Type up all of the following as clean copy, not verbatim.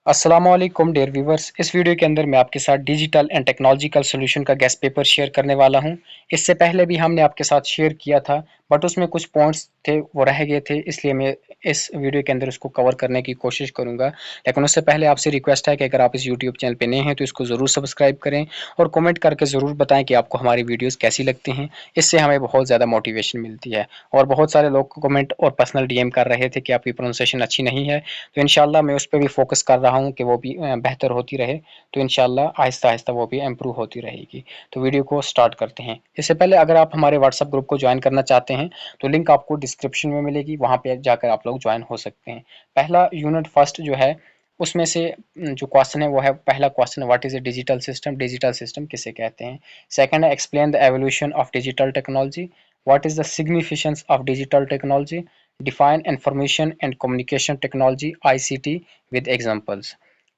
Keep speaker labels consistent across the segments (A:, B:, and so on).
A: अस्सलामुअलैकुम dear viewers. इस video के अंदर मैं आपके साथ डिजिटल एंड टेक्नोलॉजिकल सॉल्यूशन का गेस्ट पेपर शेयर करने वाला हूं। इससे पहले भी हमने आपके साथ शेयर किया था, बट उसमें कुछ पॉइंट्स थे वो रह गए थे, इसलिए मैं इस वीडियो के अंदर उसको कवर करने की कोशिश करूंगा। लेकिन उससे पहले आपसे रिक्वेस्ट है कि अगर आप इस यूट्यूब चैनल पर नए हैं तो इसको ज़रूर सब्सक्राइब करें और कॉमेंट करके ज़रूर बताएं कि आपको हमारी वीडियोज़ कैसी लगती हैं। इससे हमें बहुत ज़्यादा मोटिवेशन मिलती है। और बहुत सारे लोग कमेंट और पर्सनल डीएम कर रहे थे कि आपकी प्रोनाउंसिएशन अच्छी नहीं है, तो इंशाल्लाह मैं उस पे भी फ़ोकस कर रहा हूँ कि वो भी बेहतर होती रहे। तो इंशाल्लाह आहिस्ता-आहिस्ता वो भी इम्प्रूव होती रहेगी। तो वीडियो को स्टार्ट करते हैं। इससे पहले अगर आप हमारे व्हाट्सएप ग्रुप को जॉइन करना चाहते हैं, तो लिंक आपको डिस्क्रिप्शन में मिलेगी, वहाँ पे जाकर आप लोग जॉइन हो सकते हैं। पहला यूनिट फर्स्ट जो है, उसमें से जो क्वेश्चन है वो है, पहला question what is a digital system? Digital system किसे कहते हैं? सेकंड है explain the evolution of digital technology. What is the significance of digital technology? Define information and communication technology (ICT) with examples.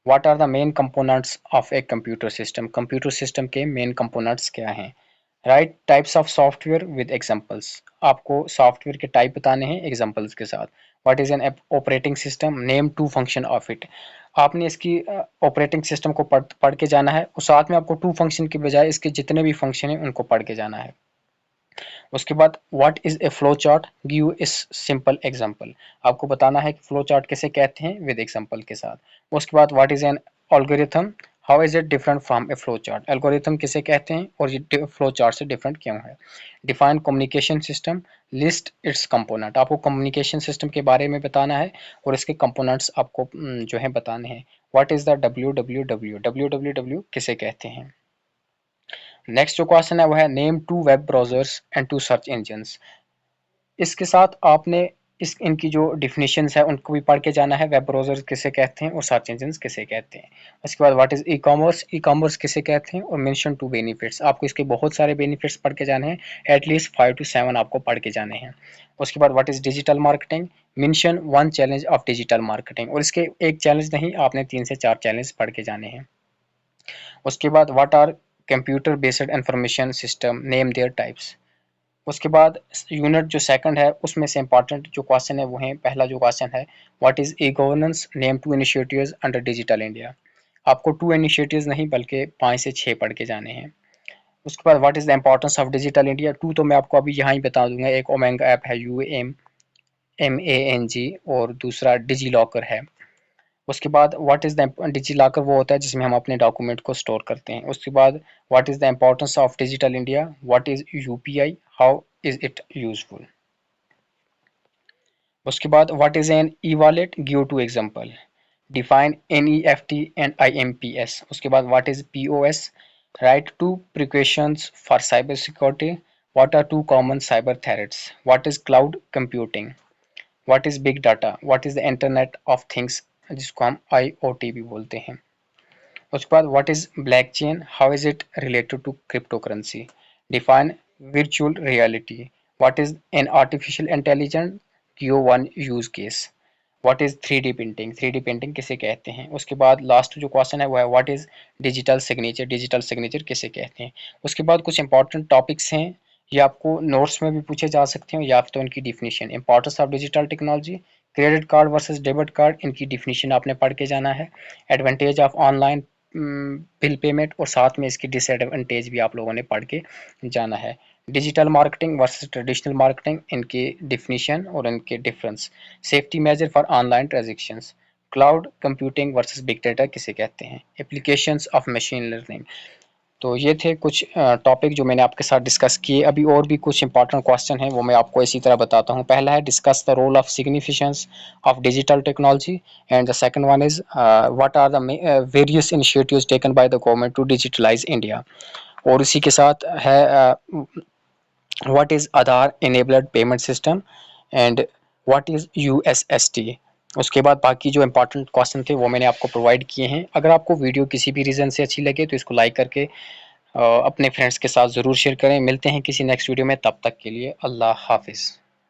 A: What are the main components of a computer system? Computer system के main components क्या हैं? Write types of software with examples. आपको software के type बताने हैं examples के साथ। What is an operating system? Name two function of it. आपने इसकी ऑपरेटिंग सिस्टम को पढ़ के जाना है और साथ में आपको टू फंक्शन के बजाय इसके जितने भी फंक्शन हैं उनको पढ़ के जाना है। उसके बाद what is a flow chart? Give इस सिंपल एग्जांपल। आपको बताना है कि फ्लो चार्ट किसे कहते हैं विद एग्जांपल के साथ। उसके बाद what is an algorithm? How is it different from A flow chart? Algorithm किसे कहते हैं और ये फ्लो चार्ट से डिफरेंट क्यों है? Define communication system, list it's component. आपको कम्युनिकेशन सिस्टम के बारे में बताना है और इसके कंपोनेंट्स आपको जो है बताने हैं। What is the W W W किसे कहते हैं? नेक्स्ट जो क्वेश्चन है वो है name two web browsers and two search engines. इसके साथ आपने इनकी जो डिफिनीशंस है उनको भी पढ़ के जाना है। वेब ब्राउजर किसे कहते हैं और सर्च इंजन किसे कहते हैं। उसके बाद what is e commerce? E commerce किसे कहते हैं और मेंशन टू बेनिफिट्स। आपको इसके बहुत सारे बेनिफिट्स पढ़ के जाने हैं, एटलीस्ट 5 to 7 आपको पढ़ के जाने हैं। उसके बाद what is digital marketing? Mention one challenge of digital marketing. और इसके एक चैलेंज नहीं, आपने 3 से 4 चैलेंज पढ़ के जाने हैं। उसके बाद what are computer based information system? Name their types. उसके बाद यूनिट जो सेकंड है उसमें से इंपॉर्टेंट जो क्वेश्चन है वो है, पहला जो क्वेश्चन है what is e governance? Name two initiatives under Digital India. आपको 2 इनिशिएटिव्स नहीं बल्कि 5 से 6 पढ़ के जाने हैं। उसके बाद what is the importance of Digital India? 2 तो मैं आपको अभी यहाँ ही बता दूंगा। एक ओमेंगा ऐप है, UAMANG, और दूसरा डिजी लॉकर है। उसके बाद what is the DigiLocker वो होता है जिसमें हम अपने डॉक्यूमेंट को स्टोर करते हैं। उसके बाद what is the importance of Digital India? What is UPI? How is it useful? उसके बाद what is an e wallet? Give two example. Define NEFT and IMPS। उसके बाद what is POS? Write two precautions for cyber security. What are two common cyber threats? What is cloud computing? What is big data? What is the internet of things जिसको हम IoT भी बोलते हैं। उसके बाद what is blockchain? How is it related to crypto currency? Define virtual reality. What is an artificial intelligence? Give one use case. What is 3D printing? 3D printing किसे कहते हैं? उसके बाद लास्ट जो क्वेश्चन है वो है what is digital signature? Digital signature किसे कहते हैं? उसके बाद कुछ इंपॉर्टेंट टॉपिक्स हैं, ये आपको नोट्स में भी पूछे जा सकते हैं या तो उनकी definition. Importance of digital technology, credit card versus debit card, इनकी डिफिनीशन आपने पढ़ के जाना है। Advantage of online bill payment, और साथ में इसकी डिसएडवांटेज भी आप लोगों ने पढ़ के जाना है। Digital marketing versus traditional marketing, इनकी डिफिनीशन और इनके difference. Safety major for online transactions. Cloud computing versus big data किसे कहते हैं? Applications of machine learning. तो ये थे कुछ टॉपिक जो मैंने आपके साथ डिस्कस किए। अभी और भी कुछ इंपॉर्टेंट क्वेश्चन हैं वो मैं आपको इसी तरह बताता हूँ। पहला है discuss the role of significance of digital technology, and the second one is what are the various initiatives taken by the government to digitalize India. और इसी के साथ है what is Aadhaar enabled payment system, and what is USST। उसके बाद बाकी जो important question थे वो मैंने आपको प्रोवाइड किए हैं। अगर आपको वीडियो किसी भी रीज़न से अच्छी लगे तो इसको लाइक करके अपने फ्रेंड्स के साथ ज़रूर शेयर करें। मिलते हैं किसी नेक्स्ट वीडियो में, तब तक के लिए अल्लाह हाफिज़।